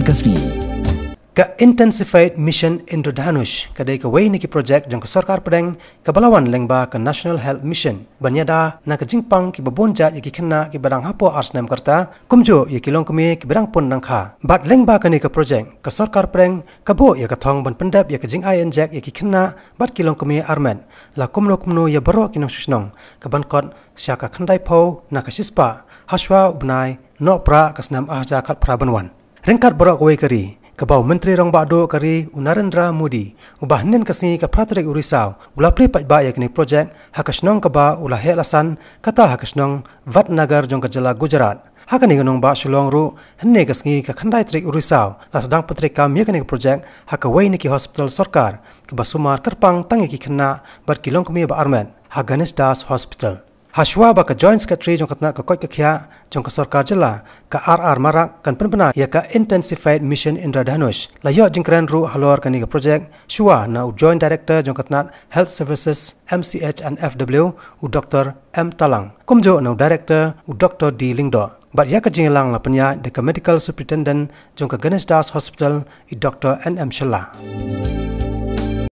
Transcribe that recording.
Kasni. Ka intensified mission Indradhanush kadai ka way niki project jong ka sarkar pedeng ka balawan lengba ka National Health Mission banyada na ka jingpang ki babonja ki khenna ki badang hapo arsnam karta kumjo ye kilong kami ki badang pon nangkha bat lengba ka ni ka project ka sarkar pedeng ka bo ye ka thong ban pendap ye ka jing ai inject ye ki khenna bat kilong kami armen la kumno ye baro kinong susnong ka ban kot sya ka khandai pho na ka sispa haswa ubnai no pra ka snam arja khat prabanwan rengkat baro ka way kari Kabau Menteri Rong Bado kari Narendra Modi ubah nen kasni ka Pratrik Urisau ulah pli patba ya kini projek Hakasnong Kaba ulah helasan kata Hakasnong Vatnagar jong ka Jylla Gujarat Haka ni gonong ba sulong ru henne kasni ka Khandai Trik Urisau la sedang petrika ya kini projek Haka wei niki hospital sarkar ke basumar kerpang tangi ki kena bar kilong kami ba armen Haganes Das Hospital Hashwa ba ka Joint Secretary jong katna ka koi ka khia jong ka sarkar Jylla ka RR Marak kan penpena ya ka intensified mission Indradhanush la yo jingkran ru halor kan ni ka project Shwa na Joint Director jong katna Health Services MCH and FW u Dr M Talang kumjo na Director u Dr D Lingdo bat ya ka jinglang la penya de ka Medical Superintendent jong ka Ganesh Das Hospital i Dr NM Shalla